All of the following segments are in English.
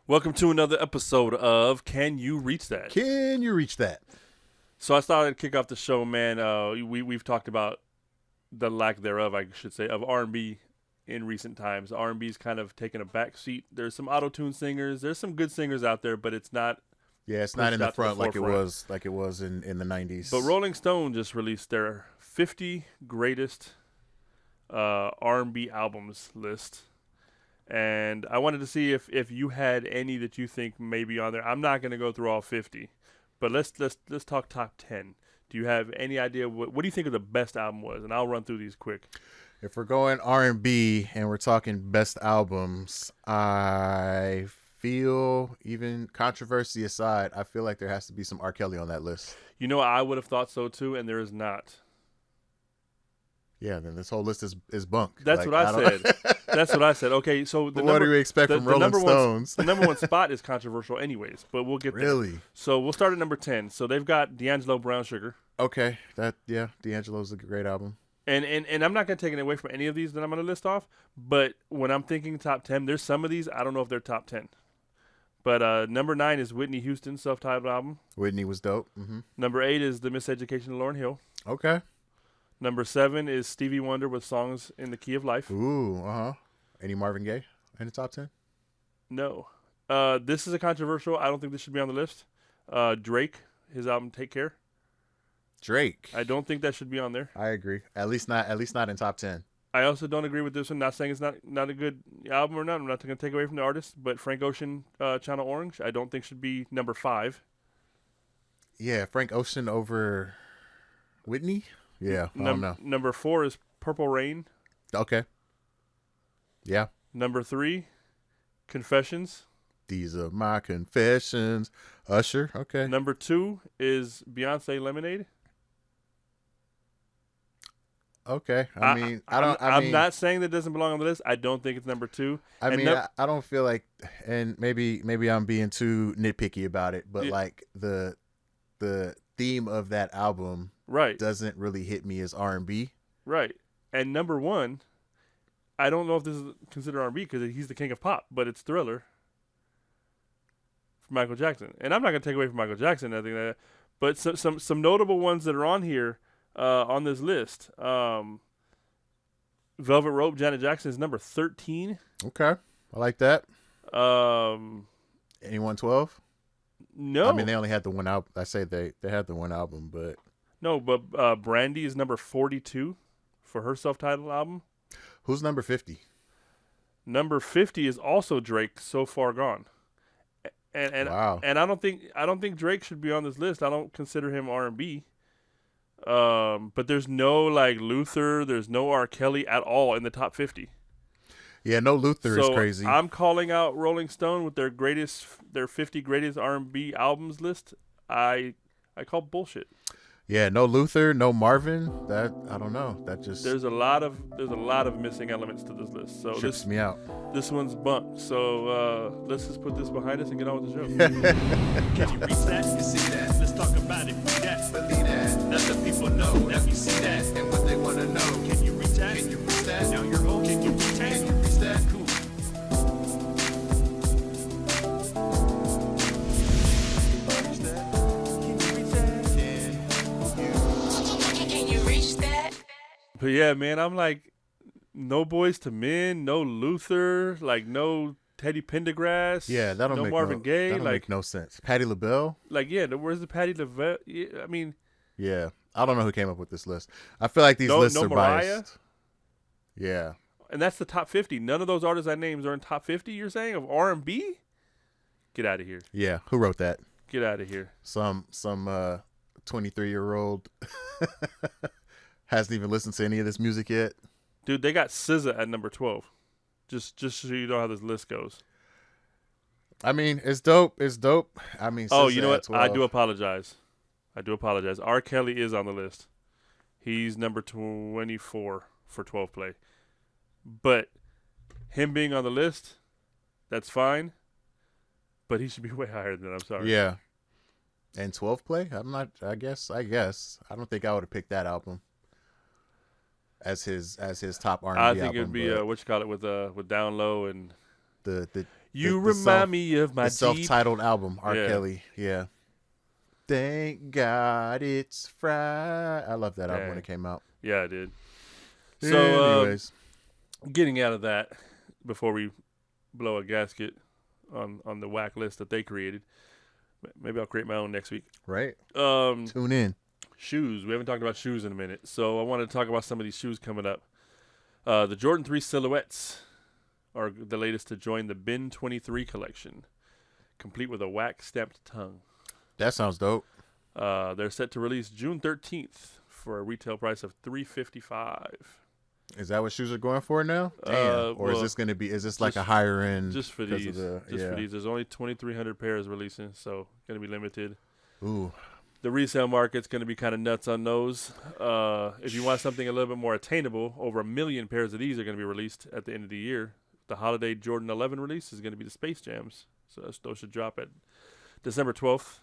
Welcome to another episode of Can You Reach That? Can you reach that? So I started to kick off the show, man. We've talked about the lack thereof, I should say, of R&B in recent times. R&B's kind of taken a back seat. There's some auto-tune singers. There's some good singers out there, but it's not. Yeah, it's not in the pushed out to front like forefront. it was in the 90s. But Rolling Stone just released their 50 greatest R&B albums list. And I wanted to see if you had any that you think may be on there. I'm not going to go through all 50, but let's talk top 10. Do you have any idea what do you think of the best album was? And I'll run through these quick. If we're going R&B and we're talking best albums, I feel, even controversy aside, I feel like there has to be some R. Kelly on that list. You know, I would have thought so too, and there is not. Yeah, then this whole list is bunk. That's what I said. That's what I said. Okay, so what do we expect from Rolling Stones? The number one spot is controversial anyways, but we'll get there. Really? So we'll start at number 10. So they've got D'Angelo Brown Sugar. Okay, D'Angelo's a great album. And I'm not going to take it away from any of these that I'm going to list off, but when I'm thinking top 10, there's some of these, I don't know if they're top 10. But number 9 is Whitney Houston's self-titled album. Whitney was dope. Mm-hmm. Number 8 is The Miseducation of Lauryn Hill. Okay. Number 7 is Stevie Wonder with Songs in the Key of Life. Ooh, Any Marvin Gaye in the top 10? No. This is a controversial. I don't think this should be on the list. Drake, his album Take Care. Drake. I don't think that should be on there. I agree. At least not in top 10. I also don't agree with this one. Not saying it's not a good album or not. I'm not going to take away from the artist, but Frank Ocean, Channel Orange, I don't think should be number 5. Yeah, Frank Ocean over Whitney? Yeah, I don't know. Number 4 is Purple Rain. Okay. Yeah. Number 3, Confessions. These are my confessions. Usher. Okay. Number 2 is Beyonce Lemonade. Okay. I'm not saying that it doesn't belong on the list. I don't think it's number 2. I don't feel like, and maybe I'm being too nitpicky about it, but like the theme of that album doesn't really hit me as R&B. Right. And number 1, I don't know if this is considered R&B because he's the king of pop, but it's Thriller from Michael Jackson. And I'm not going to take away from Michael Jackson or anything like that, but some notable ones that are on here on this list. Velvet Rope, Janet Jackson is number 13. Okay. I like that. Anyone 12? No. I mean, they only had the one album. I say they had the one album, but... No, but Brandy is number 42 for her self-titled album. Who's number 50? Number 50 is also Drake, So Far Gone. And wow. And I don't think Drake should be on this list. I don't consider him R&B. But there's no like Luther, there's no R. Kelly at all in the top 50. Yeah, no Luther is crazy. I'm calling out Rolling Stone with their 50 greatest R&B albums list. I call bullshit. Yeah, no Luther, no Marvin. That I don't know. That just there's a lot of missing elements to this list. So trips me out. This one's bunk. So let's just put this behind us and get on with the show. Can you reach that? You see that? Let's talk about it. Read that. Believe that. Let the people know that we see that and what they want to know. Can you reach that? Can you reach that? Now you're home. Can you reach that? Can you reach that? Cool. But yeah, man, I'm like, no Boys to Men, no Luther, like no Teddy Pendergrass. Yeah, that'll no make Marvin Gaye. That'll make no sense. Patti LaBelle. Like, yeah, where's the Patti LaBelle? Yeah, I mean, yeah, I don't know who came up with this list. I feel like these lists are Mariah. Biased. Yeah, and that's the top 50. None of those artists I named are in top 50. You're saying of R&B? Get out of here. Yeah, who wrote that? Get out of here. Some 23-year-old. Hasn't even listened to any of this music yet. Dude, they got SZA at number 12. Just so you know how this list goes. I mean, it's dope. It's dope. I mean, oh, you know what? 12. I do apologize. R. Kelly is on the list. He's number 24 for 12 play. But him being on the list, that's fine. But he should be way higher than that. I'm sorry. Yeah. And 12 play? I guess. I don't think I would have picked that album as his top R&B album. I think it'd be with Down Low and the You remind me of my the self-titled album, R. Kelly. Yeah. Thank God it's Friday. I love that album when it came out. Yeah, I did. So, anyways, getting out of that before we blow a gasket on the whack list that they created. Maybe I'll create my own next week. Right. Tune in. Shoes. We haven't talked about shoes in a minute, so I wanted to talk about some of these shoes coming up. The Jordan 3 silhouettes are the latest to join the Bin 23 collection, complete with a wax stamped tongue. That sounds dope. They're set to release June 13th for a retail price of $355. Is that what shoes are going for now? Damn. Or is this going to be? Is this like a higher end? Just for these. For these. There's only 2,300 pairs releasing, so going to be limited. Ooh. The resale market's going to be kind of nuts on those. If you want something a little bit more attainable, over 1 million pairs of these are going to be released at the end of the year. The holiday Jordan 11 release is going to be the Space Jams, so those should drop at December 12th.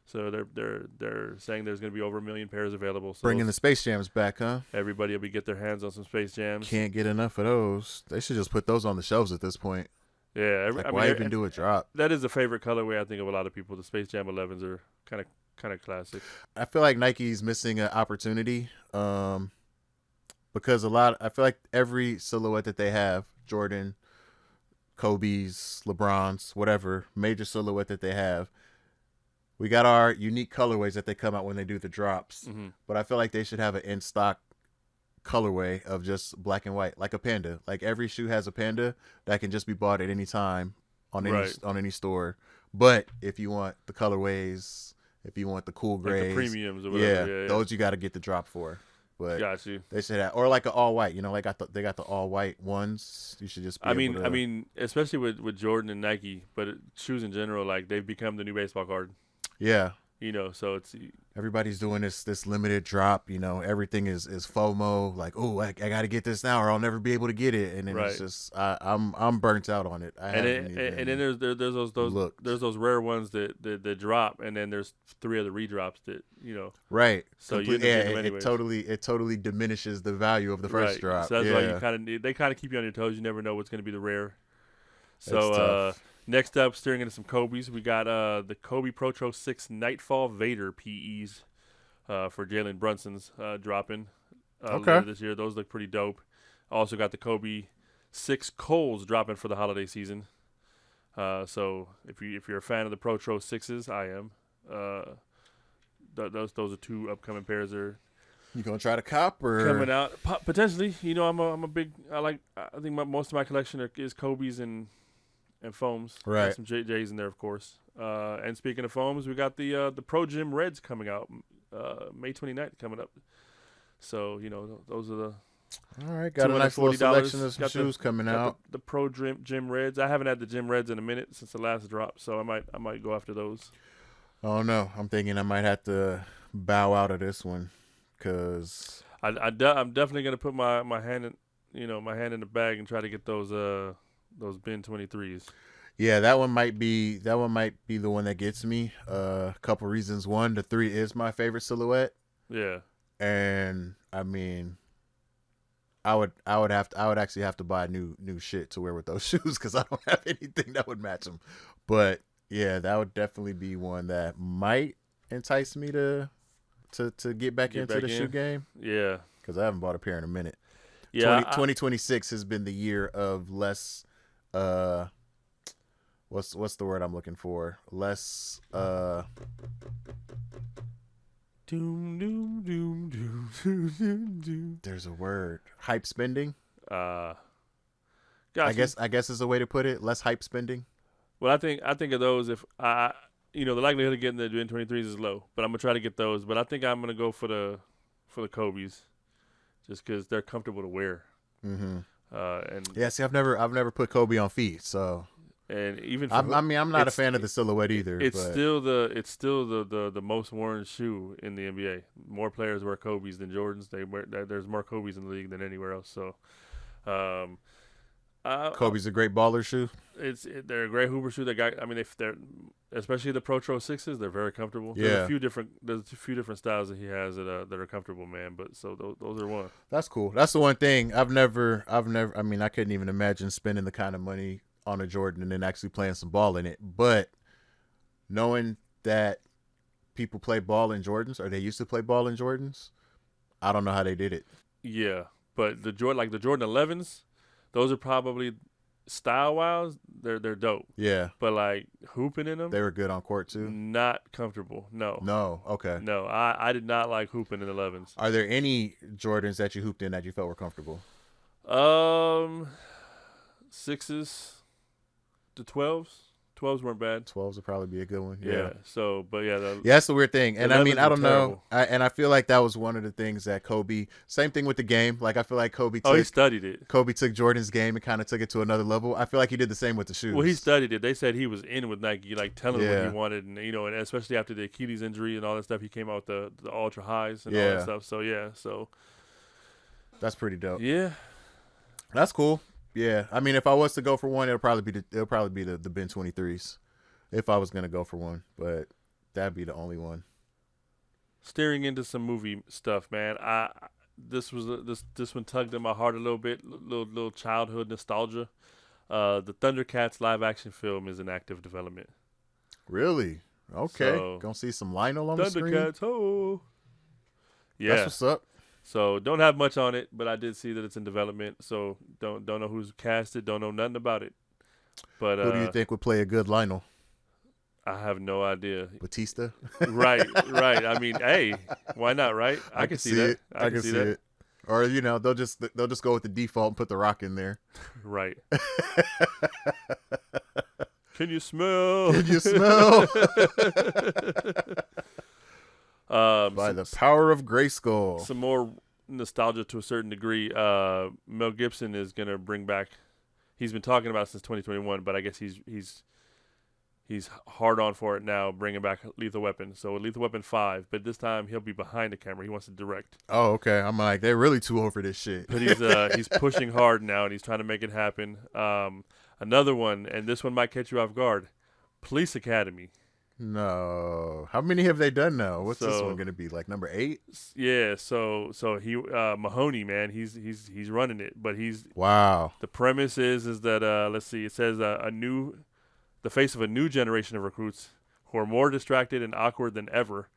So they're saying there's going to be over 1 million pairs available. So bringing the Space Jams back, huh? Everybody will get their hands on some Space Jams. Can't get enough of those. They should just put those on the shelves at this point. Yeah, why even do a drop? That is a favorite colorway I think of a lot of people. The Space Jam 11s are kind of classic. I feel like Nike's missing an opportunity because I feel like every silhouette that they have, Jordan, Kobe's, LeBron's, whatever major silhouette that they have. We got our unique colorways that they come out when they do the drops, but I feel like they should have an in-stock colorway of just black and white, like a panda. Like every shoe has a panda that can just be bought at any time on any store. But if you want the colorways, if you want the cool grays, like the premiums or whatever, those you got to get the drop for. But got you. They should have, or like an all white. You know, they got the all white ones. You should just. I mean, especially with Jordan and Nike, but shoes in general, like they've become the new baseball card. Yeah. You know, so it's everybody's doing this limited drop. You know, everything is FOMO. Like, oh, I got to get this now, or I'll never be able to get it. And then it's just I'm burnt out on it. And then there's those rare ones that drop, and then there's 3 other redrops that right. So it totally diminishes the value of the first drop. So that's why they kind of keep you on your toes. You never know what's going to be the rare. So next up, steering into some Kobe's, we got the Kobe Protro 6 Nightfall Vader PEs for Jalen Brunson's dropping later this year. Those look pretty dope. Also got the Kobe 6 Coles dropping for the holiday season. So if you're a fan of the Protro 6s, I am. Those are 2 upcoming pairs there. You gonna try to cop or coming out potentially? I'm a big. I think most of my collection is Kobe's and foams. Right. Got some JJs in there, of course. And speaking of foams, we got the Pro Gym Reds coming out May 29th coming up. So those are the. All right, got a nice little selection of some shoes coming out. The Pro Gym Reds. I haven't had the Gym Reds in a minute since the last drop, so I might go after those. Oh no, I'm thinking I might have to bow out of this one, cause I'm definitely gonna put my hand in my hand in the bag and try to get those Bin 23s. Yeah, that one might be the one that gets me. A couple reasons. One, the 3 is my favorite silhouette. Yeah. And I mean, I would actually have to buy new shit to wear with those shoes because I don't have anything that would match them. But yeah, that would definitely be one that might entice me to get back into the shoe game. Yeah, because I haven't bought a pair in a minute. Yeah, 2026 has been the year of less. What's the word I'm looking for? Less. Doom doom doom doom doom doom doom. There's a word. Hype spending. Gotcha. I guess is a way to put it. Less hype spending. Well, I think of those if the likelihood of getting the Bin 23s is low, but I'm gonna try to get those. But I think I'm gonna go for the Kobe's, just because they're comfortable to wear. Mm-hmm. And yeah, see, I've never put Kobe on feet, so. And even I'm not a fan of the silhouette either. It's still the most worn shoe in the NBA. More players wear Kobe's than Jordans. There's more Kobe's in the league than anywhere else. So, Kobe's a great baller shoe. They're a great Hoover shoe. They're especially the Pro 6s. They're very comfortable. Yeah. There's a few different styles that he has that are comfortable, man. But so those are one. That's cool. That's the one thing I've never. I mean, I couldn't even imagine spending the kind of money on a Jordan and then actually playing some ball in it. But knowing that people play ball in Jordans, or they used to play ball in Jordans, I don't know how they did it. Yeah, but the Jordan 11s, those are probably style wise, they're dope. Yeah, But like hooping in them, they were good on court too. not comfortable. No, Okay. no, I did not like hooping in 11s. Are there any Jordans that you hooped in that you felt were comfortable? 6s to 12s. 12s weren't bad. 12s would probably be a good one. Yeah. So, but yeah, Yeah, that's the weird thing. And I mean, 11s I were don't know. terrible. I feel like that was one of the things that Kobe, same thing with the game. Like, I feel like Kobe he took studied it. Jordan's game and kind of took it to another level. I feel like he did the same with the shoes. Well, he studied it. They said he was in with Nike, like telling him Yeah. what he wanted, and and especially after the Achilles injury and all that stuff, he came out with the ultra highs and all Yeah. that stuff. So yeah, That's pretty dope. yeah, That's cool. Yeah. I mean, if I was to go for one, it'll probably be the Ben 23s. If I was gonna go for one, but that'd be the only one. steering into some movie stuff, man. This one tugged at my heart a little bit, little childhood nostalgia. The Thundercats live action film is in active development. Really? Okay. So- Gonna see some Lionel on the screen. Thundercats, oh, yeah. That's what's up. So don't have much on it, but I did see that it's in development. So don't know who's casted, don't know nothing about it. But Who do you think would play a good Lionel? I have no idea. Batista? Right. I mean, hey, why not? Right? I can see that. it. I can see that. it. Or they'll just go with the default and put the Rock in there. Right. Can you smell? Can you smell? By some, the power of Grayskull. some more nostalgia to a certain degree. Mel Gibson is gonna bring back. He's been talking about it since 2021, but I guess he's hard on for it now, bringing back Lethal Weapon. So Lethal Weapon 5, but this time he'll be behind the camera. He wants to direct. Oh, okay. I'm like, they're really too old for this shit. But he's pushing hard now, and he's trying to make it happen. Another one, and this one might catch you off guard. Police Academy. No. How many have they done now? What's this So- one gonna be? Like number 8? Yeah, so he Mahoney, man, he's running it, but Wow. the premise is that let's see, it says the face of a new generation of recruits who are more distracted and awkward than ever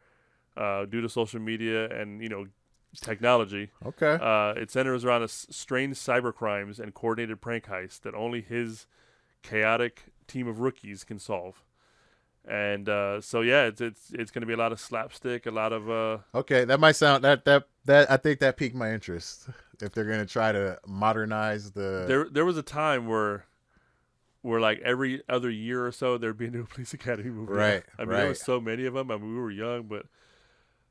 due to social media and technology. Okay. It centers around strange cyber crimes and coordinated prank heists that only his chaotic team of rookies can solve. And so yeah, it's going to be a lot of slapstick, a lot of Okay, that might sound that I think that piqued my interest. If they're gonna try to modernize the there was a time where like every other year or so there'd be a new Police Academy movie. Right, I mean, right. there was so many of them. I mean, we were young, but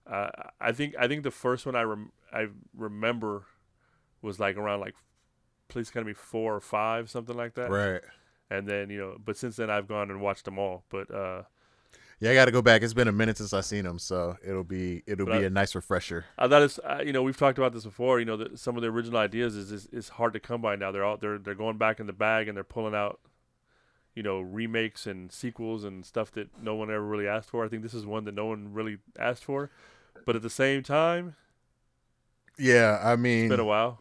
I think the first one I remember was like around like Police Academy 4 or 5, something like that. right. And then but since then I've gone and watched them all. But Yeah, I got to go back. It's been a minute since I've seen them, so it'll be a nice refresher. I thought it's we've talked about this before. That some of the original ideas is hard to come by now. They're going back in the bag and they're pulling out remakes and sequels and stuff that no one ever really asked for. I think this is one that no one really asked for, but at the same time, Yeah, I mean, it's been a while.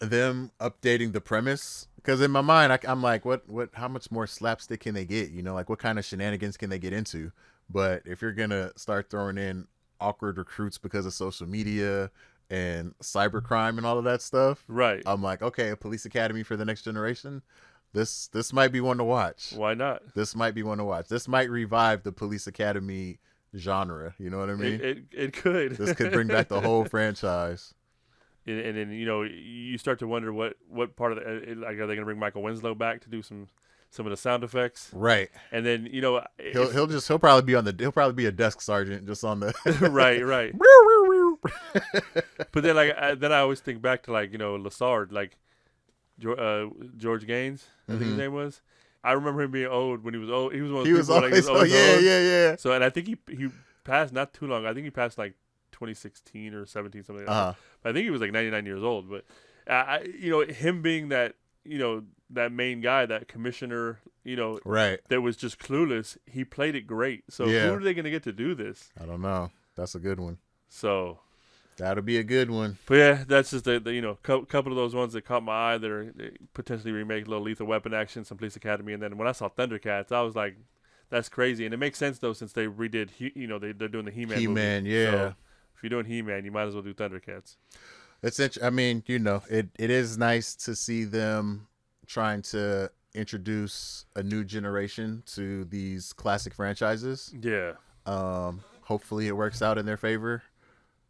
them updating the premise, because in my mind I'm like, what how much more slapstick can they get? Like what kind of shenanigans can they get into? But if you're gonna start throwing in awkward recruits because of social media and cybercrime and all of that stuff, Right. I'm like, okay, a police academy for the next generation. This might be one to watch. Why not? This might be one to watch. This might revive the police academy genre. You know what I mean? It could. This could bring back the whole franchise. And then you start to wonder what part of like, are they going to bring Michael Winslow back to do some of the sound effects? Right. And then He'll probably be a desk sergeant just on the right. But then I always think back to like Lassard, like George Gaines, I think his name was. I remember him being old when he was old. He was one of those people, always, like, yeah. So and I think he passed not too long. I think he passed like 2016 or 17, something like that. But I think he was like 99 years old. But him being that that main guy, that commissioner, Right. that was just clueless. He played it great. So Yeah. who are they going to get to do this? I don't know. That's a good one. So That'll be a good one. But yeah, that's just the couple of those ones that caught my eye that are they potentially remake little Lethal Weapon action, some Police Academy, and then when I saw Thundercats, I was like, that's crazy, and it makes sense though since they redid they're doing the He-Man. He-Man, movie. yeah. So if you're doing He-Man, you might as well do Thundercats. I mean, it is nice to see them trying to introduce a new generation to these classic franchises. Yeah. Hopefully it works out in their favor.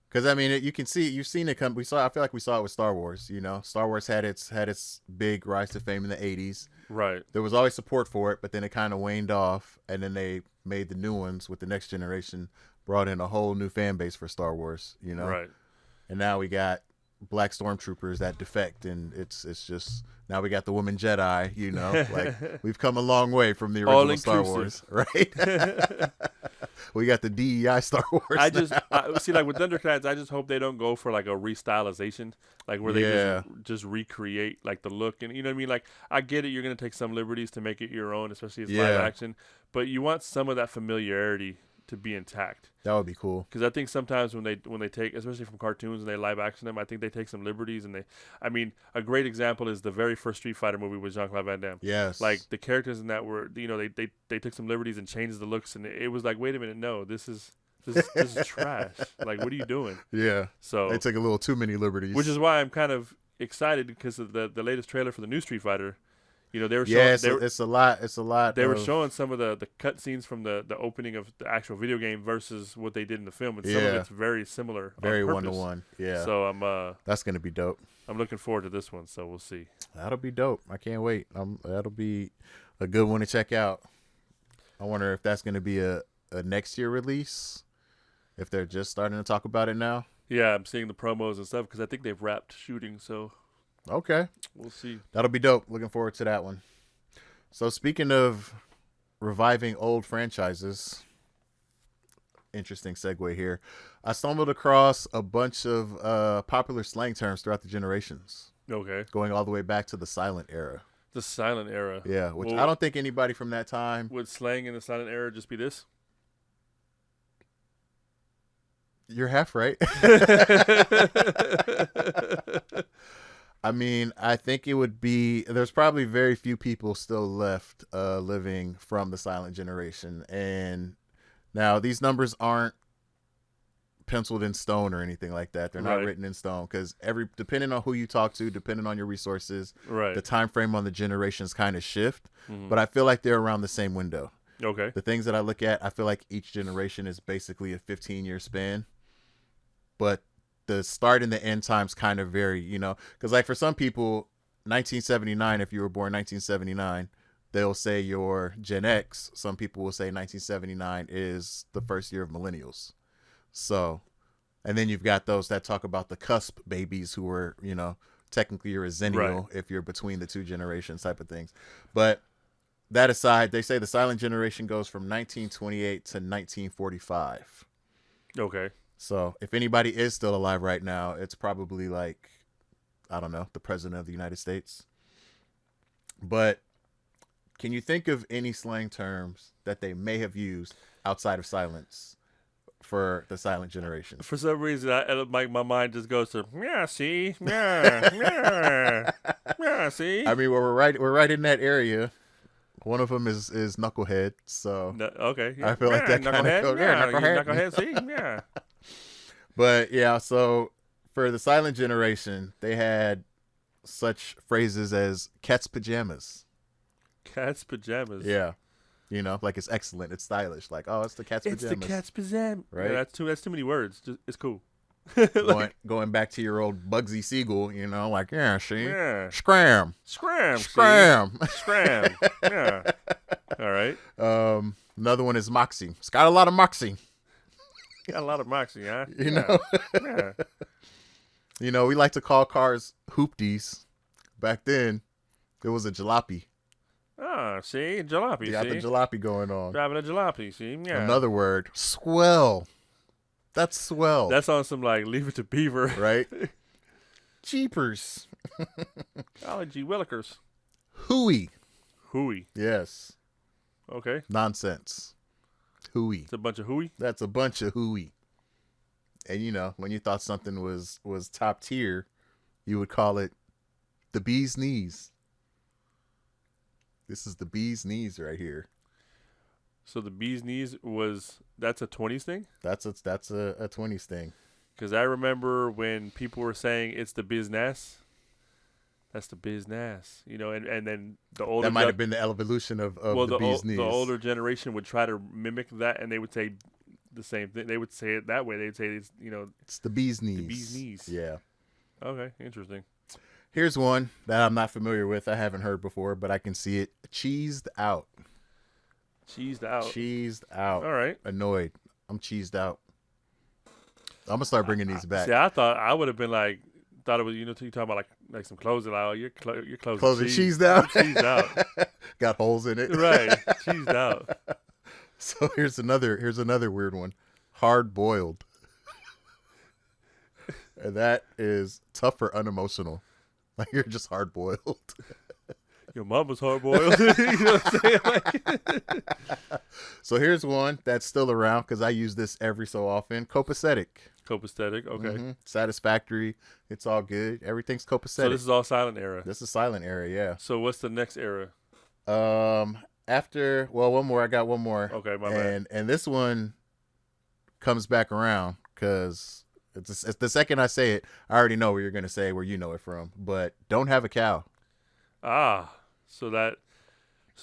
Because I mean, you've seen it come. I feel like we saw it with Star Wars. Star Wars had its big rise to fame in the '80s. Right. There was always support for it, but then it kind of waned off, and then they made the new ones with the next generation, brought in a whole new fan base for Star Wars. Right. And now we got black stormtroopers that defect, and it's just now we got the woman Jedi. Like we've come a long way from the original Star Wars, right? We got the DEI Star Wars. I see, like with Thundercats, I just hope they don't go for like a restylization, like where they just recreate like the look, and you know what I mean. Like I get it, you're gonna take some liberties to make it your own, especially as live action, but you want some of that familiarity to be intact. That would be cool. Because I think sometimes when they take, especially from cartoons and they live action them, I think they take some liberties, and a great example is the very first Street Fighter movie with Jean-Claude Van Damme. Yes. Like the characters in that were, they took some liberties and changed the looks, and it was like, wait a minute, no, this is trash. Like, what are you doing? Yeah. So they took a little too many liberties. Which is why I'm kind of excited because of the latest trailer for the new Street Fighter. They were showing. Yeah, it's a lot. They were showing some of the cut scenes from the opening of the actual video game versus what they did in the film, and some of it's very similar. Very one-to-one. Yeah. So that's gonna be dope. I'm looking forward to this one. So we'll see. That'll be dope. I can't wait. That'll be a good one to check out. I wonder if that's gonna be a next year release. If they're just starting to talk about it now. Yeah, I'm seeing the promos and stuff because I think they've wrapped shooting. So. Okay. We'll see. That'll be dope. Looking forward to that one. So speaking of reviving old franchises, interesting segue here. I stumbled across a bunch of popular slang terms throughout the generations. Okay. Going all the way back to the silent era. The silent era. Yeah, which I don't think anybody from that time. Would slang in the silent era just be this? You're half right. I mean, I think it would be, there's probably very few people still left living from the silent generation. And now these numbers aren't penciled in stone or anything like that. They're not written in stone because depending on who you talk to, depending on your resources, the time frame on the generations kind of shift. Mm-hmm. But I feel like they're around the same window. Okay. The things that I look at, I feel like each generation is basically a 15-year span. But the start and the end times kind of vary, because like for some people, 1979, if you were born 1979, they'll say you're Gen X. Some people will say 1979 is the first year of millennials. So, and then you've got those that talk about the cusp babies who were, technically you're a zennial if you're between the two generations type of things. But that aside, they say the silent generation goes from 1928 to 1945. Okay. So if anybody is still alive right now, it's probably like, I don't know, the president of the United States. But can you think of any slang terms that they may have used outside of silence for the silent generation? For some reason, my mind just goes to, see, see. I mean, we're right in that area. One of them is knucklehead. So okay, I feel like that kind of knucklehead. See, yeah. But yeah, so for the silent generation, they had such phrases as cat's pajamas. Cat's pajamas. Yeah. Like it's excellent, it's stylish. Like, oh, it's the cat's pajamas. It's the cat's pajamas. Right? Yeah, that's too many words. It's cool. Going back to your old Bugsy Siegel, like, yeah, see? Yeah. Scram. Yeah. All right. Another one is Moxie. It's got a lot of Moxie. Got a lot of Moxie, huh? Yeah. We like to call cars hoopties. Back then, it was a jalopy. Ah, see? Jalopy, You got the jalopy going on. Driving a jalopy, see? Yeah. Another word, swell. That's swell. That's on some, like, Leave It to Beaver. Right? Jeepers. Golly gee willikers. Hooey. Hooey. Yes. Okay. Nonsense. Hooey. It's a bunch of hooey? That's a bunch of hooey. And you know, when you thought something was top tier, you would call it the bee's knees. This is the bee's knees right here. So the bee's knees that's a 20s thing? That's a 20s thing. Because I remember when people were saying it's the business. That's the business, you know, and then the older That might have been the evolution of the bee's knees. The older generation would try to mimic that, and they would say the same thing. They would say it that way. They'd say it's, you know, it's the bee's knees. The bee's knees. Yeah. Okay, interesting. Here's one that I'm not familiar with. I haven't heard before, but I can see it. Cheesed out. Cheesed out. Cheesed out. All right. Annoyed. I'm cheesed out. I'm gonna start bringing these back. See, I thought I would have been like, thought it was, you know, you talking about like some clothes, like, oh, your clothes Closing cheesed out. Cheesed out. Got holes in it. Right. Cheesed out. So here's another weird one. Hard boiled. And that is tough or unemotional. Like you're just hard boiled. Your mom was hard boiled. You know what I'm saying? Like, so here's one that's still around because I use this every so often. Copacetic. copacetic. Okay. Mm-hmm. Satisfactory. It's all good. Everything's copacetic. So this is all silent era. This is silent era, yeah. So what's the next era? After one more. I got one more. Okay, my bad. And this one comes back around because it's the second I say it, I already know where you're gonna say where you know it from. But don't have a cow. So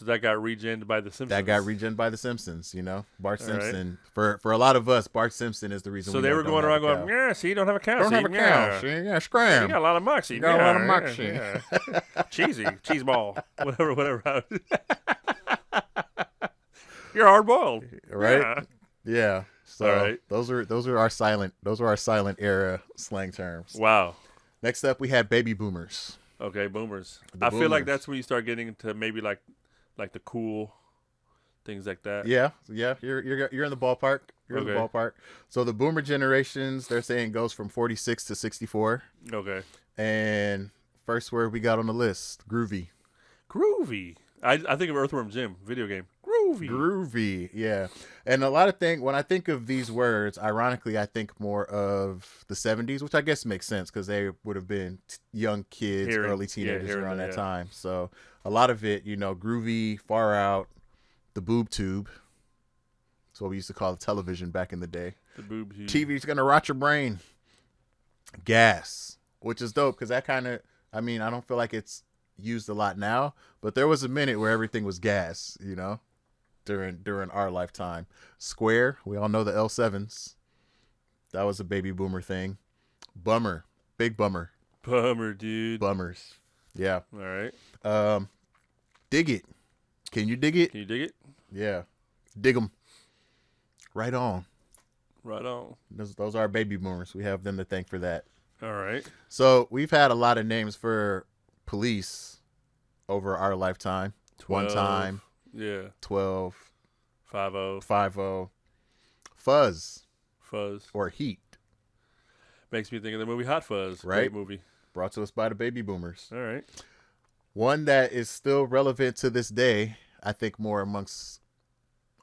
that got regened by the Simpsons. That got regened by the Simpsons. You know, Bart Simpson. Right. For a lot of us, Bart Simpson is the reason. So they were going around going, yeah. See, you don't have a cow. Don't have a cow. See, yeah, scram. You got a lot of Moxie. You got a lot of Moxie. Yeah. Cheesy, cheese ball, whatever. You're hard boiled, right? Yeah. So all right. those are our silent era slang terms. Wow. Next up, we had baby boomers. Okay, boomers. The feel like boomers. that's when you start getting into maybe like the cool things like that. Yeah. You're in the ballpark. You're in the ballpark. So the boomer generations, they're saying goes from 46 to 64. Okay. And first word we got on the list, groovy. Groovy. I think of Earthworm Jim video game. Groovy, yeah. And a lot of when I think of these words, ironically, I think more of the 70s, which I guess makes sense because they would have been young kids, early teenagers around that time. So a lot of it, you know, groovy, far out, the boob tube. That's what we used to call television back in the day. The boob tube. TV's going to rot your brain. Gas, which is dope because that kind of, I mean, I don't feel like it's used a lot now, but there was a minute where everything was gas, you know, during our lifetime. Square, we all know the L7s. That was a baby boomer thing. Bummer, big bummer. Bummer, dude. Bummers. Yeah. All right. Dig it. Can you dig it? Can you dig it? Yeah. Dig them. Right on. Right on. Those are our baby boomers. We have them to thank for that. All right. So we've had a lot of names for police over our lifetime. 12, One time. Yeah. 12. 5-0. 5-0. Fuzz. Or Heat. Makes me think of the movie Hot Fuzz. Right. Great movie. Brought to us by the baby boomers. All right. One that is still relevant to this day, I think more amongst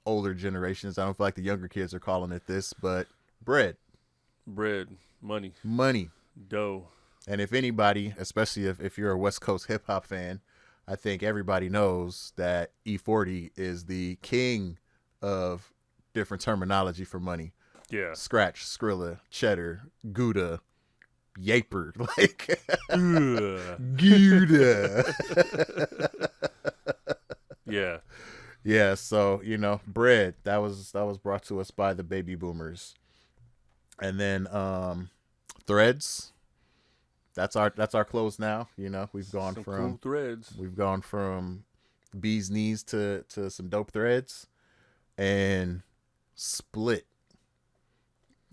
older generations. I don't feel like the younger kids are calling it this, but bread. Money. Dough. And if anybody, especially if you're a West Coast hip hop fan, I think everybody knows that E40 is the king of different terminology for money. Yeah. Scratch, Skrilla, Cheddar, Gouda, Yaper, like Gouda. Yeah. Yeah, so, you know, bread, that was brought to us by the baby boomers. And then threads. That's our clothes now. You know, we've gone some from cool threads. We've gone from bee's knees to some dope threads, and split.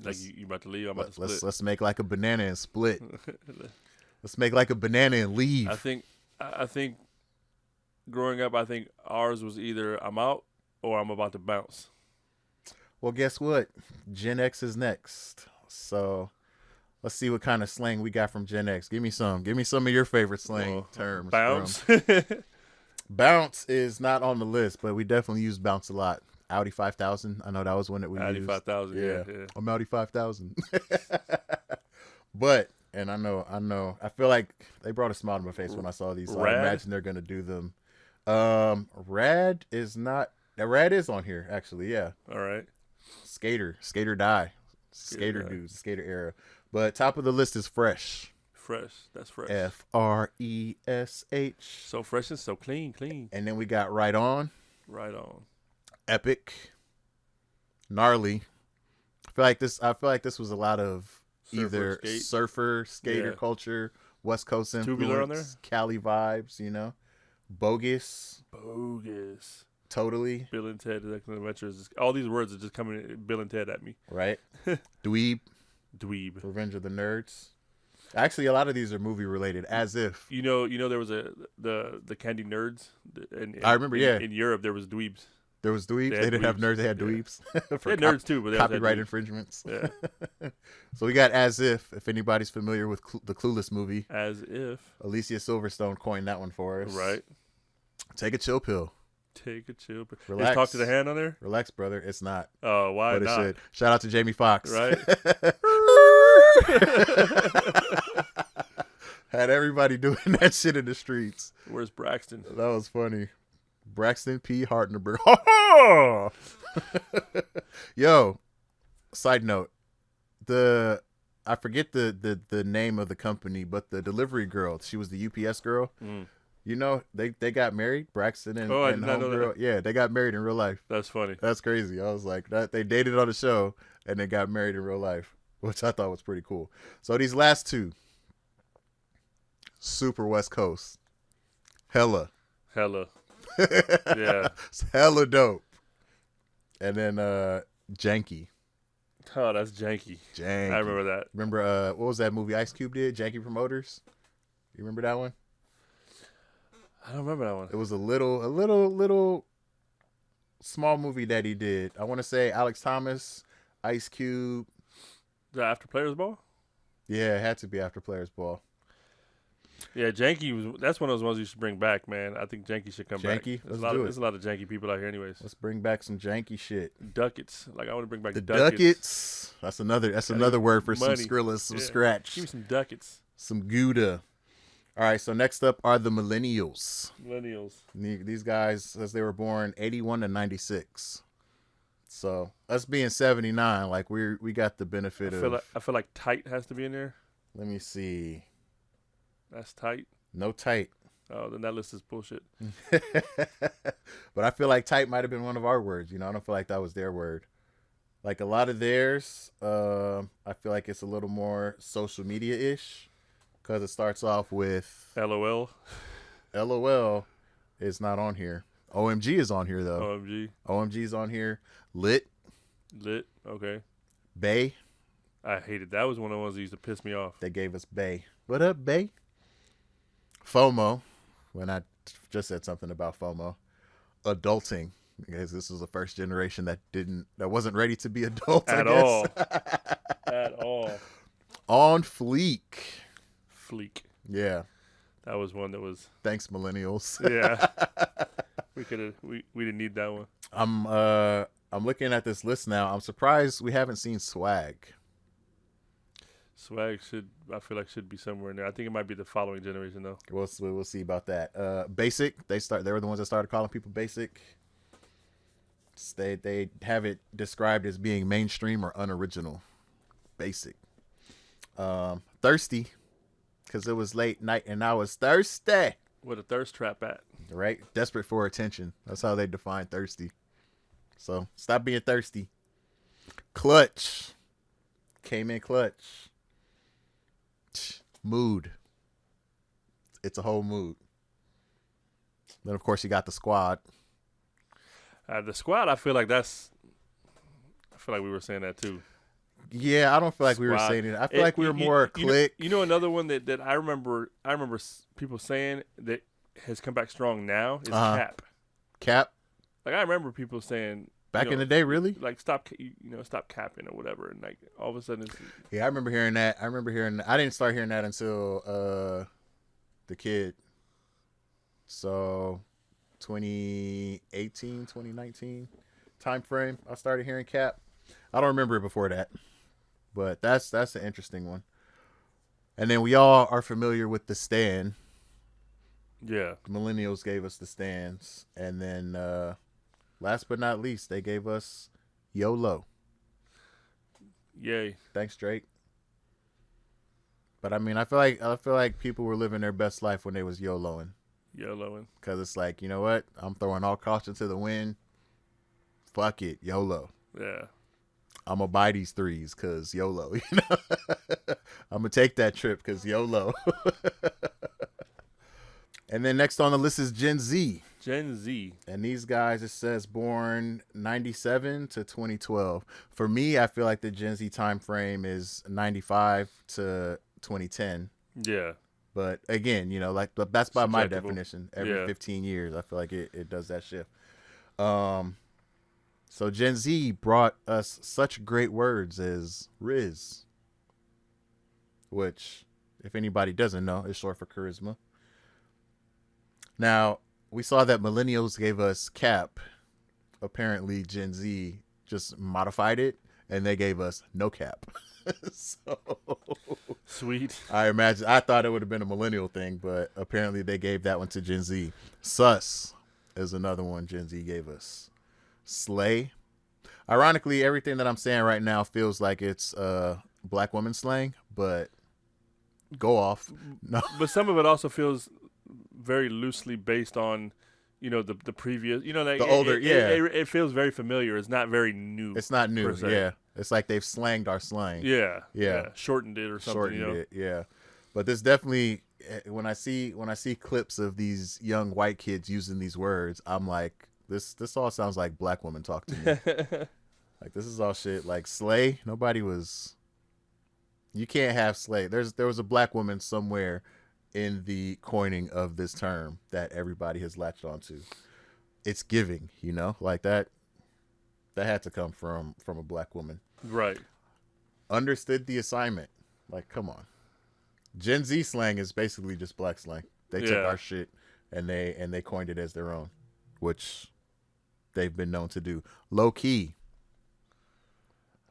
Like you about to leave? I'm about to split. Let's make like a banana and split. Let's make like a banana and leave. I think growing up, I think ours was either I'm out or I'm about to bounce. Well, guess what? Gen X is next. So let's see what kind of slang we got from Gen X. Give me some of your favorite slang terms. Bounce. Bounce is not on the list, but we definitely use bounce a lot. Audi 5000. I know that was one that we Audi used. 5000. Yeah. I'm Audi 5000. But, and I know, I feel like they brought a smile to my face when I saw these. So I Rad? imagine they're going to do them. Rad is not, Rad is on here, actually, yeah. All right. Skater die. Skater Die. dudes, skater era. But top of the list is Fresh. Fresh. That's fresh. Fresh. So fresh and so clean. And then we got Right On, Right on. Epic, Gnarly. I feel like this was a lot of either surfer, skater culture, West Coast influence, Tubular on there? Cali vibes, you know. Bogus. Totally. Bill and Ted, Excellent Adventures. All these words are just coming Bill and Ted at me. Right. Dweeb. Revenge of the Nerds. Actually, a lot of these are movie related, as if. You know, there was the Candy Nerds. I remember, in Europe, there was dweebs. There was dweebs. They didn't have nerds. They had dweebs. They had nerds too, but they copyright infringements. Yeah. So we got As If anybody's familiar with the Clueless movie. As If. Alicia Silverstone coined that one for us. Right. Take a chill pill. Relax. Is Talk to the Hand on there? Relax, brother. It's not. Oh, why but not? It should. Shout out to Jamie Foxx. Right. Had everybody doing that shit in the streets. Where's Braxton? That was funny. Braxton P. Hartnerberg. Yo, side note. I forget the name of the company, but the delivery girl, she was the UPS girl. Mm. You know, they got married, Braxton and I did not know homegirl. that. Yeah, they got married in real life. That's funny. That's crazy. I was like, that they dated on the show and they got married in real life, which I thought was pretty cool. So these last two, super West Coast, hella. Yeah. It's hella dope. And then Janky. Oh, that's janky. I remember that. Remember what was that movie Ice Cube did? Janky Promoters. You remember that one? I don't remember that one. It was a little small movie that he did. I want to say Alex Thomas, Ice Cube. The After Players Ball? Yeah, it had to be After Players Ball. Yeah, Janky that's one of those ones you should bring back, man. I think Janky should come back. Janky? There's Let's a lot of janky people out here anyways. Let's bring back some janky shit. Ducats. Like I want to bring back The ducats. ducats. That's another word for money. some Skrilla, some Yeah. scratch. Give me some ducats. Some Gouda. All right, so next up are the millennials. These guys, as they were born 81 to 96. So us being 79, like we got the benefit I feel like Tight has to be in there. Let me see. That's Tight. No Tight. Oh, then that list is bullshit. But I feel like Tight might have been one of our words. You know, I don't feel like that was their word. Like a lot of theirs, I feel like it's a little more social media-ish. Because it starts off with LOL. LOL is not on here. OMG is on here, though. OMG is on here. Lit. Okay. Bay. I hated that. Was one of the ones that used to piss me off. They gave us Bay. What up, Bay? FOMO. When I just said something about FOMO. Adulting. Because this was the first generation that wasn't ready to be adult At all. At all. On Fleek. Yeah. That was one that was. Thanks, millennials. Yeah. we didn't need that one. I'm looking at this list now. I'm surprised we haven't seen Swag. Swag I feel like should be somewhere in there. I think it might be the following generation though. We'll see about that. Basic. They were the ones that started calling people basic. They have it described as being mainstream or unoriginal. Basic. Thirsty. Because it was late night and I was thirsty. What a thirst trap at. Right? Desperate for attention. That's how they define thirsty. So stop being thirsty. Clutch. Came in clutch. Mood. It's a whole mood. Then, of course, you got the squad. The squad, I feel like we were saying that too. Yeah, I don't feel like we were saying it. I feel like we were more click. You know another one that I remember people saying that has come back strong now is Cap. Cap? Like I remember people saying back in the day, really? Like stop capping or whatever, and like all of a sudden yeah, I remember hearing that. I didn't start hearing that until The Kid. So 2018, 2019. time frame I started hearing cap. I don't remember it before that, but that's an interesting one. And then we all are familiar with the stand. Yeah. The millennials gave us the stands, and then last but not least, they gave us YOLO. Yay. Thanks, Drake. But I mean, I feel like people were living their best life when they was YOLOing. YOLOing. Because it's like, you know what? I'm throwing all caution to the wind. Fuck it, YOLO. Yeah. I'm going to buy these threes because YOLO. You know? I'm going to take that trip because YOLO. And then next on the list is Gen Z. Gen Z. And these guys, it says born 97 to 2012. For me, I feel like the Gen Z time frame is 95 to 2010. Yeah. But again, you know, like that's by my Subjectable. definition. Every Yeah. 15 years, I feel like it does that shift. So Gen Z brought us such great words as Riz, which, if anybody doesn't know, is short for charisma. Now, we saw that millennials gave us cap. Apparently, Gen Z just modified it, and they gave us no cap. So Sweet. I thought it would have been a millennial thing, but apparently they gave that one to Gen Z. Sus is another one Gen Z gave us. Slay. Ironically, everything that I'm saying right now feels like it's black woman slang, but go off. No. But some of it also feels very loosely based on, you know, the previous, you know, like The older, yeah. It feels very familiar. It's not very new. It's not new, per se. yeah. It's like they've slanged our slang. Yeah. Yeah. Shortened it or something, you know. It, yeah. But this definitely, when I see clips of these young white kids using these words, I'm like, this all sounds like black woman talk to me. Like, this is all shit. Like, slay, you can't have slay. There was a black woman somewhere in the coining of this term that everybody has latched onto. It's giving, you know, like that had to come from a black woman. Right. Understood the assignment. Like, come on. Gen Z slang is basically just black slang. They took our shit and they coined it as their own, which they've been known to do. Low key.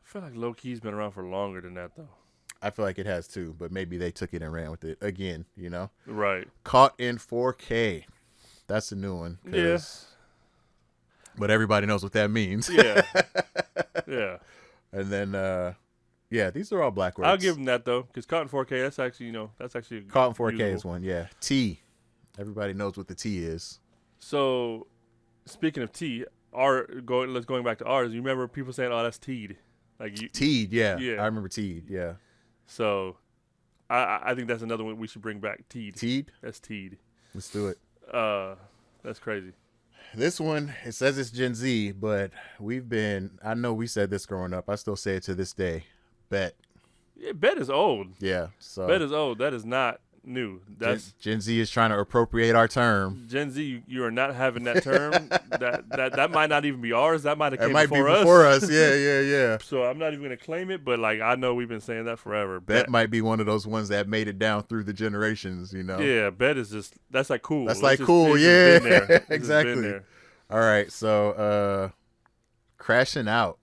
I feel like low key's been around for longer than that, though. I feel like it has too, but maybe they took it and ran with it again, you know? Right. Caught in 4K. That's a new one. Yes. But everybody knows what that means. Yeah. Yeah. And then, these are all black words. I'll give them that, though, because caught in 4K, that's actually Caught in 4K usable. is one, yeah. T. Everybody knows what the T is. So, speaking of T, going back to ours, you remember people saying, "Oh, that's Teed." Like Teed, yeah. Yeah. I remember Teed, yeah. So, I think that's another one we should bring back. Teed. Teed? That's Teed. Let's do it. That's crazy. This one, it says it's Gen Z, but I know we said this growing up. I still say it to this day. Bet. Yeah, bet is old. Yeah. So Bet is old. That is not new. That's Gen Z is trying to appropriate our term. Gen Z. You are not having that term. that might not even be ours. That might have It came might be before before us. Yeah. So I'm not even gonna claim it, but like I know we've been saying that forever. Bet might be one of those ones that made it down through the generations, you know? Yeah, bet is just that's like cool. That's It's like just- cool, it's just yeah. been there. It's just been Exactly. there. All right, so crashing out.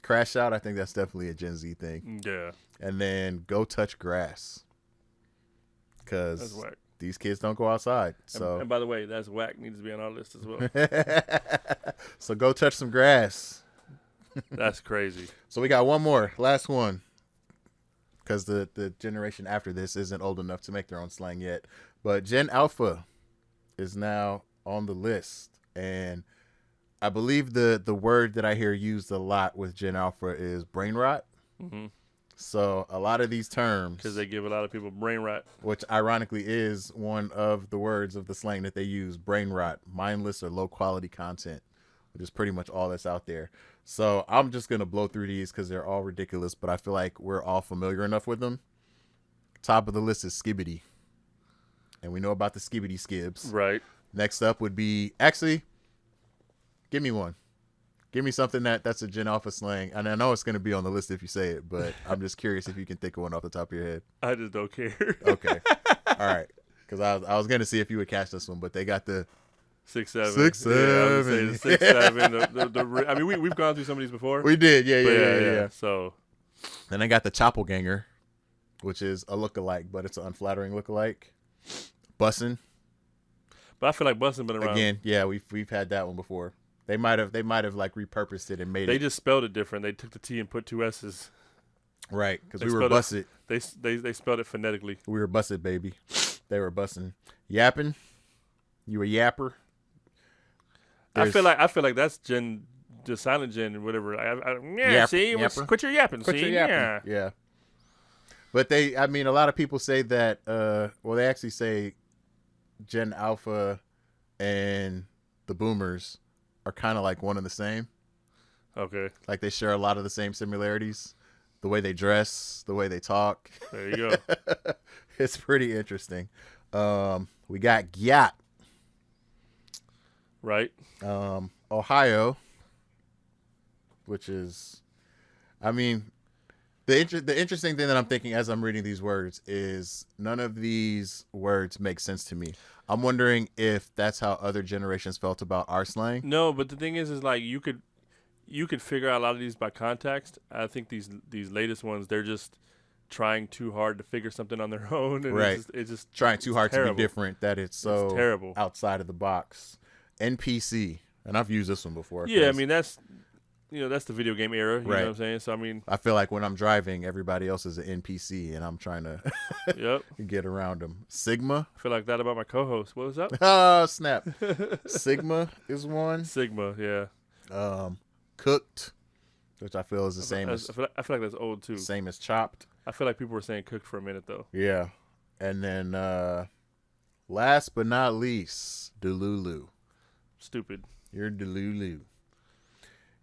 Crash out, I think that's definitely a Gen Z thing. Yeah, And then go touch grass. that's Because whack. these kids don't go outside. So And by the way, that's whack needs to be on our list as well. so go touch some grass. That's crazy. So we got one more, last one. Because the generation after this isn't old enough to make their own slang yet. But Gen Alpha is now on the list. And I believe the word that I hear used a lot with Gen Alpha is brain rot. Mm-hmm. So a lot of these terms, Because they give a lot of people brain rot. which ironically is one of the words of the slang that they use, brain rot, mindless or low quality content, which is pretty much all that's out there. So I'm just going to blow through these because they're all ridiculous, but I feel like we're all familiar enough with them. Top of the list is skibbity. And we know about the skibbity skibs. Right. Next up would be, actually, give me one. Give me something that's a Gen Alpha slang. And I know it's going to be on the list if you say it, but I'm just curious if you can think of one off the top of your head. I just don't care. Okay. All right. Because I was going to see if you would catch this one, but they got the 6'7". 6'7". Yeah, I was gonna say the 6'7". I mean, we've gone through some of these before. We did, But yeah. So Then I got the Choppelganger, which is a lookalike, but it's an unflattering lookalike. Bussin'. but I feel like Bustin' been around. Again, yeah, we've had that one before. They might have like repurposed it and made They it just spelled it different. They took the T and put 2 S's. right because they we were spelled busted. They spelled it phonetically. We were busted, baby. They were busting. Yapping. You a yapper. I feel like that's the silent gen, whatever. See, yapper. quit your yapping. Quit see, your yapping. Yeah. But a lot of people say that. They actually say Gen Alpha and the Boomers are kind of like one and the same. Okay. Like they share a lot of the same similarities. The way they dress, the way they talk. There you go. It's pretty interesting. We got Gyat. Right. Ohio, which is, the interesting thing that I'm thinking as I'm reading these words is none of these words make sense to me. I'm wondering if that's how other generations felt about our slang. No, but the thing is like you could figure out a lot of these by context. I think these latest ones, they're just trying too hard to figure something on their own. And Right. It's just Trying too hard terrible. to be different that it's so terrible. outside of the box. NPC, and I've used this one before. Yeah, I 'cause mean that's the video game era. You know Right. what I'm saying? So I mean, I feel like when I'm driving, everybody else is an NPC, and I'm trying to yep. get around them. Sigma. I feel like that about my co-host. What was up? Oh, snap. Sigma is one. Sigma, yeah. Cooked, which I feel is the same I as feel like that's old too. same as chopped. I feel like people were saying cooked for a minute though. Yeah. And then last but not least, Delulu. Stupid. You're Delulu.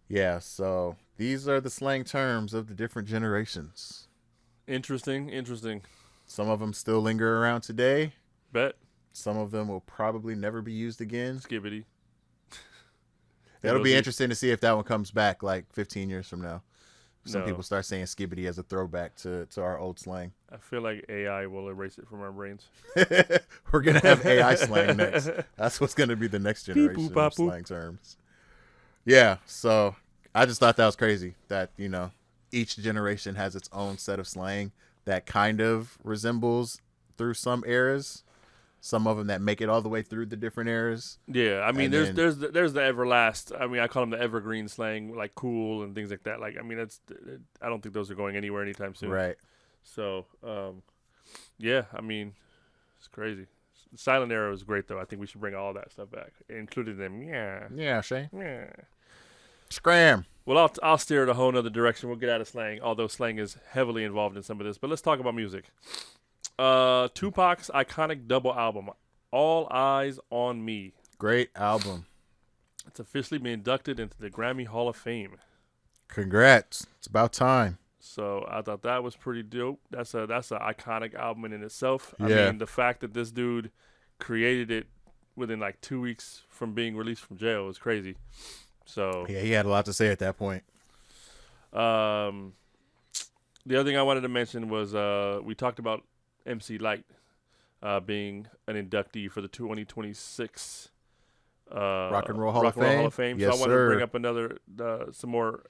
Yeah, so these are the slang terms of the different generations. Interesting. Some of them still linger around today. Bet. Some of them will probably never be used again. Skibbity. That'll be interesting to see if that one comes back like 15 years from now. Some No. people start saying skibbity as a throwback to our old slang. I feel like AI will erase it from our brains. We're going to have AI slang next. That's what's going to be the next generation of boop. slang terms. Yeah, so I just thought that was crazy that, each generation has its own set of slang that kind of resembles through some eras. Some of them that make it all the way through the different eras. Yeah, I mean, And there's the everlast. I mean, I call them the evergreen slang, like cool and things like that. Like, I mean, I don't think those are going anywhere anytime soon. Right. So, yeah, I mean, it's crazy. Silent era was great though. I think we should bring all that stuff back, including them. Yeah. Yeah, Shay. Yeah. Scram. Well, I'll steer it a whole nother direction. We'll get out of slang, although slang is heavily involved in some of this. But let's talk about music. Tupac's iconic double album, All Eyes on Me. Great album. It's officially been inducted into the Grammy Hall of Fame. Congrats. It's about time. So I thought that was pretty dope. That's an iconic album in itself. I Yeah. mean, the fact that this dude created it within like 2 weeks from being released from jail is crazy. So Yeah, he had a lot to say at that point. the other thing I wanted to mention was we talked about MC Light being an inductee for the 2026 Rock and Roll Hall of Fame. So Yes, I wanted sir. to bring up some more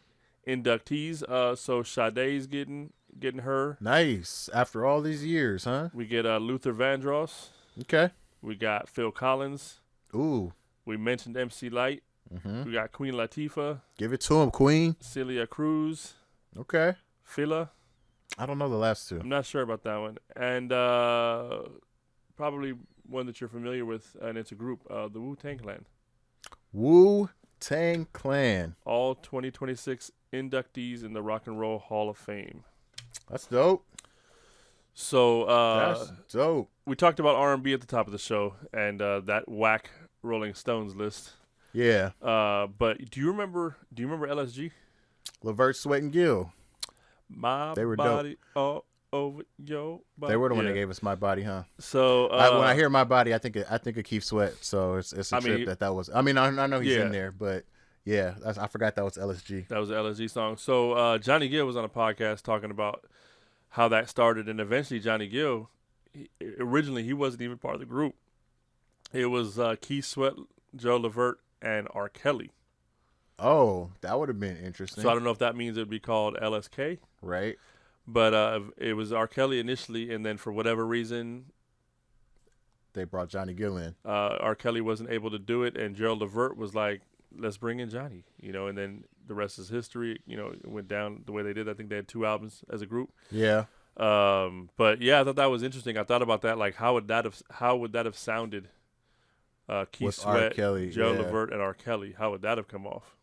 inductees. So Sade's getting her. Nice. After all these years, huh? We get Luther Vandross. Okay. We got Phil Collins. Ooh. We mentioned MC Light. Mm-hmm. We got Queen Latifah, Give it to him, Queen. Celia Cruz, Okay. Phila. I don't know the last two. I'm not sure about that one. And probably one that you're familiar with, and it's a group, the Wu-Tang Clan. Wu-Tang Clan. All 2026 inductees in the Rock and Roll Hall of Fame. That's dope. So That's dope. we talked about R&B at the top of the show, and that whack Rolling Stones list. Yeah. But do you remember LSG? Levert, Sweat, and Gill. They were body all over your body. They were the one Yeah. that gave us My Body, huh? So when I hear My Body, I think of Keith Sweat. So it's a I trip mean, that was. I mean, I know he's yeah. in there, but yeah, I forgot that was LSG. that was an LSG song. So Johnny Gill was on a podcast talking about how that started, and eventually Johnny Gill, originally he wasn't even part of the group. It was Keith Sweat, Joe Levert, and R. Kelly. Oh, that would have been interesting. So I don't know if that means it would be called LSK, right? but it was R. Kelly initially, and then for whatever reason, They brought Johnny Gill in. R. Kelly wasn't able to do it, and Gerald Levert was like, let's bring in Johnny, and then the rest is history. It went down the way they did. I think they had 2 albums as a group. Yeah. But yeah, I thought that was interesting. I thought about that, like how would that have sounded? Keith With Sweat, R. Kelly, Joe yeah. Levert, and R. Kelly. How would that have come off?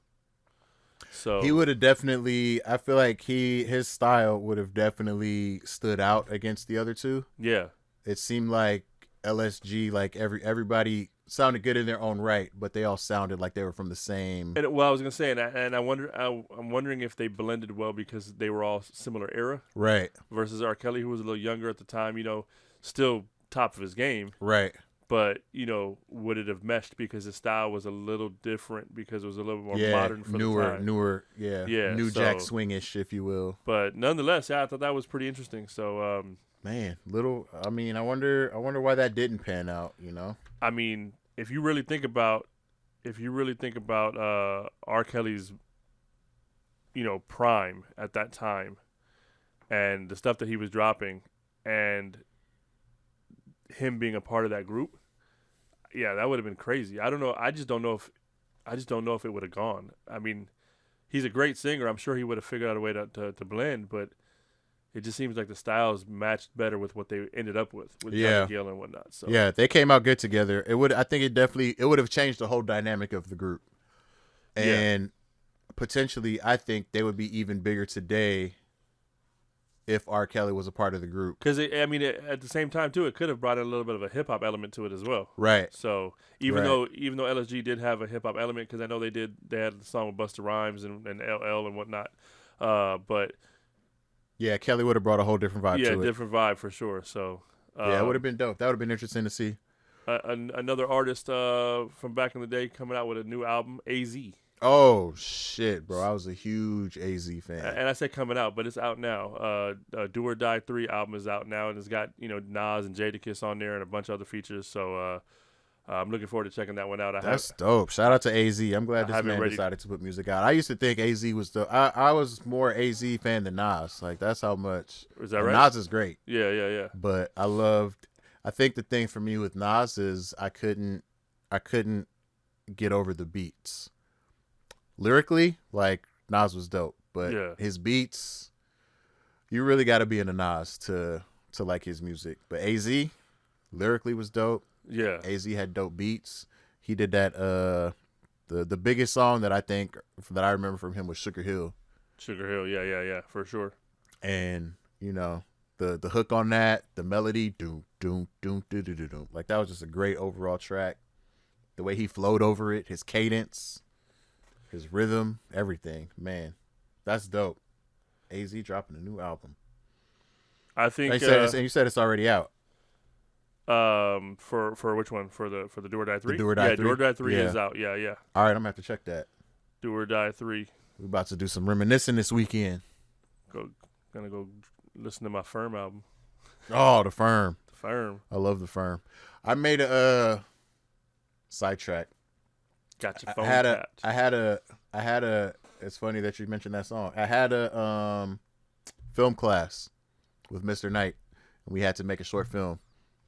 So He would have definitely. I feel like his style would have definitely stood out against the other two. yeah, It seemed like LSG, like everybody sounded good in their own right, but they all sounded like they were from the same. and well, I was gonna say, and I'm wondering if they blended well because they were all similar era Right. versus R. Kelly, who was a little younger at the time. Still top of his game, Right. but would it have meshed because his style was a little different because it was a little more Yeah. modern for the time. Newer. Yeah. Yeah, New Jack so- Swingish, if you will. But nonetheless, yeah, I thought that was pretty interesting. So Man, little. I mean, I wonder why that didn't pan out. I mean, if you really think about R. Kelly's, prime at that time, and the stuff that he was dropping, and him being a part of that group, yeah, that would have been crazy. I don't know. I just don't know if it would have gone. I mean, he's a great singer. I'm sure he would have figured out a way to blend, but it just seems like the styles matched better with what they ended up with Yeah. Johnny Gill and whatnot. So Yeah, they came out good together. It would. I think it would have changed the whole dynamic of the group, and potentially, I think they would be even bigger today if R. Kelly was a part of the group. because at the same time too, it could have brought in a little bit of a hip hop element to it as well. Right. So even Right. though LSG did have a hip hop element, because I know they had the song with Busta Rhymes and LL and whatnot, but Yeah, Kelly would have brought a whole different vibe yeah, to it. different vibe for sure. So Yeah, it would have been dope. That would have been interesting to see. another artist from back in the day coming out with a new album, AZ. Oh shit, bro! I was a huge AZ fan. And I say coming out, but it's out now. Do or Die 3 album is out now, and it's got Nas and Jadakiss on there and a bunch of other features. So I'm looking forward to checking that one out. That's dope. Shout out to AZ. I'm glad this haven't man ready- decided to put music out. I used to think AZ was I was more AZ fan than Nas. Like that's how much. Is that and right? Nas is great, Yeah. but I think the thing for me with Nas is I couldn't get over the beats. Lyrically, like Nas was dope, but Yeah. his beats, you really got to be into Nas to like his music. But AZ, lyrically was dope. Yeah. AZ had dope beats. He did that. The biggest song that I remember from him was Sugar Hill, Sugar Hill. Yeah, for sure. and the hook on that, the melody, doom doom doom doom doom doom doom. Like that was just a great overall track. The way he flowed over it, his cadence, his rhythm, everything. Man, that's dope. AZ dropping a new album. I think And you said it's already out. for which one? For the Do or Die 3? The Do or Die 3? Do or Die 3 Yeah. is out. Yeah. All right, I'm gonna have to check that. Do or Die 3. We're about to do some reminiscing this weekend. Gonna go listen to my Firm album. Oh, The Firm. The Firm. I love The Firm. I made a sidetrack. Got your phone I had a it's funny that you mentioned that song. I had a film class with Mr. Knight, and we had to make a short film.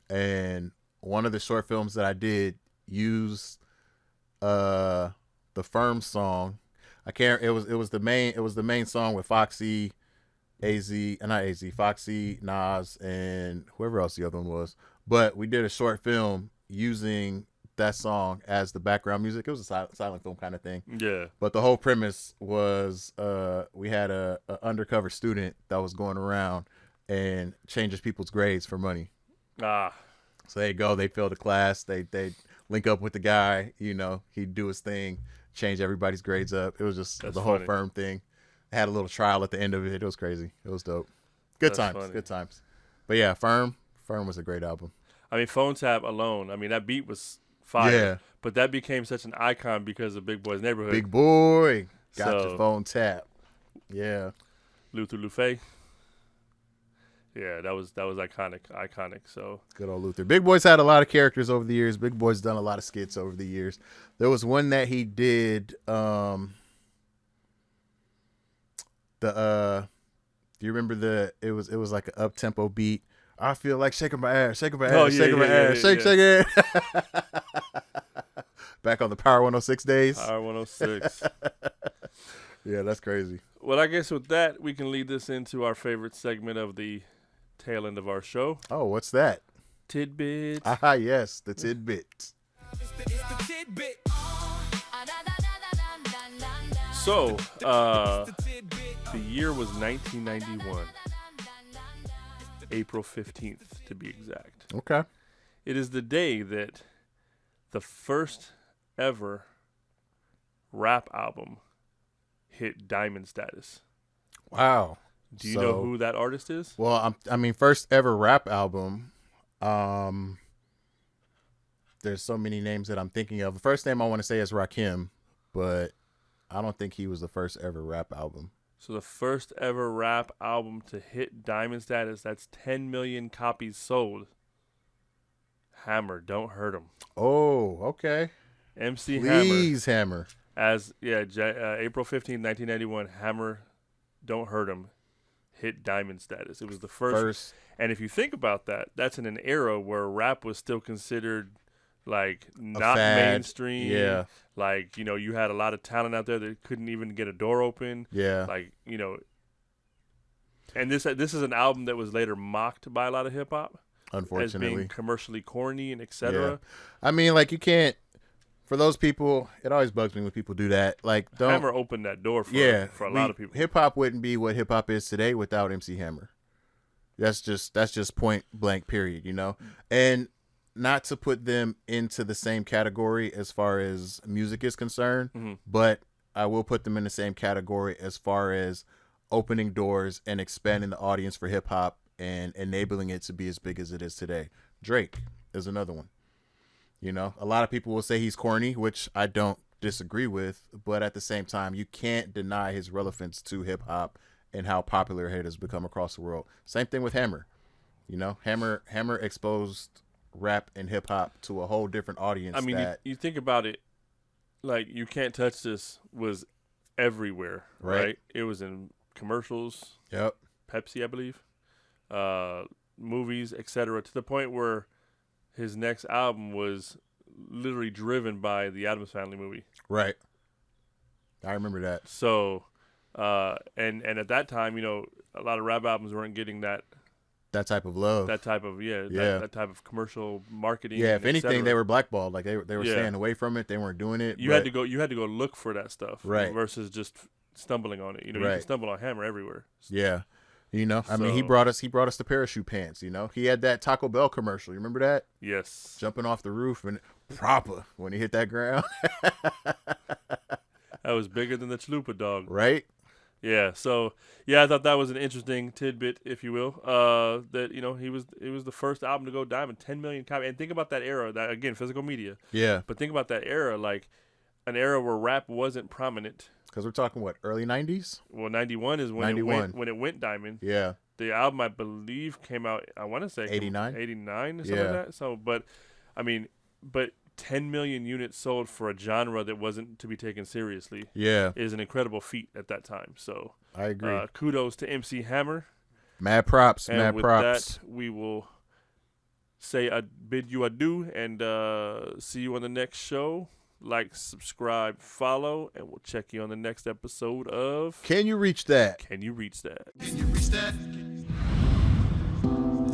And one of the short films that I did used the Firm song. It was the main song with Foxy, Foxy, Nas, and whoever else the other one was. But we did a short film using that song as the background music. It was a silent film kind of thing. Yeah. But the whole premise was we had a undercover student that was going around and changes people's grades for money. Ah. So they'd fail the class, they'd link up with the guy, he'd do his thing, change everybody's grades up. It was just That's the whole funny. Firm thing. Had a little trial at the end of it. It was crazy. It was dope. Good That's times. funny. Good times. But yeah, Firm was a great album. I mean, Phone Tap alone. I mean, that beat was fire. Yeah. But that became such an icon because of Big Boy's Neighborhood. Big boy. Got So- your phone tap. Yeah. Luther Lufe. Yeah, that was iconic. So Good old Luther. Big Boy's had a lot of characters over the years. Big Boy's done a lot of skits over the years. There was one that he did. Do you remember it was like an up tempo beat. I feel like shaking my ass, shaking my ass, shaking my ass, shake it. Back on the Power 106 days. Power 106. Yeah, that's crazy. Well, I guess with that, we can lead this into our favorite segment of the tail end of our show. Oh, what's that? Tidbit. Ah, yes, the tidbit. So, the year was 1991. April 15th, to be exact. Okay. It is the day that the first ever rap album hit diamond status. Wow. Do you know who that artist is? Well, first ever rap album. There's so many names that I'm thinking of. The first name I want to say is Rakim, but I don't think he was the first ever rap album. So the first ever rap album to hit diamond status, that's 10 million copies sold. Hammer, Don't Hurt 'Em. Oh, okay. MC Please, Hammer. April 15, 1991, Hammer, Don't Hurt 'Em hit diamond status. It was the first. And if you think about that, that's in an era where rap was still considered like not mainstream. Yeah. Like, you had a lot of talent out there that couldn't even get a door open. Yeah. Like, and this is an album that was later mocked by a lot of hip hop. Unfortunately. As being commercially corny and etc. Yeah. I mean, like, you can't, for those people, it always bugs me when people do that. Like, Hammer opened that door for a lot of people. Hip hop wouldn't be what hip hop is today without MC Hammer. That's just point blank, period, And not to put them into the same category as far as music is concerned, but I will put them in the same category as far as opening doors and expanding the audience for hip hop and enabling it to be as big as it is today. Drake is another one. A lot of people will say he's corny, which I don't disagree with, but at the same time, you can't deny his relevance to hip hop and how popular it has become across the world. Same thing with Hammer. Hammer exposed rap and hip hop to a whole different audience. I mean, you think about it, like, You Can't Touch This was everywhere, right? It was in commercials. Yep. Pepsi, I believe. Movies, etc. To the point where his next album was literally driven by the Addams Family movie. Right. I remember that. So, and at that time, a lot of rap albums weren't getting that type of love. That type of that type of commercial marketing. Yeah, if anything, they were blackballed. Like they were staying away from it. They weren't doing it. You had to go look for that stuff, right? Versus just stumbling on it. You can stumble on Hammer everywhere. Yeah, I mean, he brought us the parachute pants. He had that Taco Bell commercial. You remember that? Yes. Jumping off the roof and proper when he hit that ground. That was bigger than the Chalupa dog. Right. Yeah, so I thought that was an interesting tidbit, if you will. That it was the first album to go diamond, 10 million copies. And think about that era. That again, physical media. Yeah. But think about that era, like an era where rap wasn't prominent. Because we're talking early 90s. Well, 91 is when it went diamond. Yeah. The album, I believe, came out. I want to say 89 or something like that. So, but 10 million units sold for a genre that wasn't to be taken seriously is an incredible feat at that time. So I agree. Kudos to MC Hammer. Mad props. And with that, we will bid you adieu and see you on the next show. Like, subscribe, follow, and we'll check you on the next episode of Can You Reach That? Can You Reach That? Can you reach that?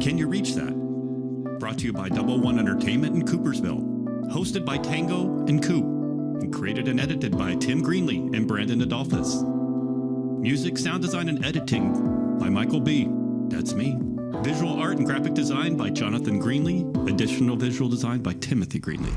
Can You Reach That? Brought to you by Double One Entertainment in Coopersville. Hosted by Tango and Coop, and created and edited by Tim Greenlee and Brandon Adolphus. Music, sound design, and editing by Michael B. That's me. Visual art and graphic design by Jonathan Greenlee. Additional visual design by Timothy Greenlee.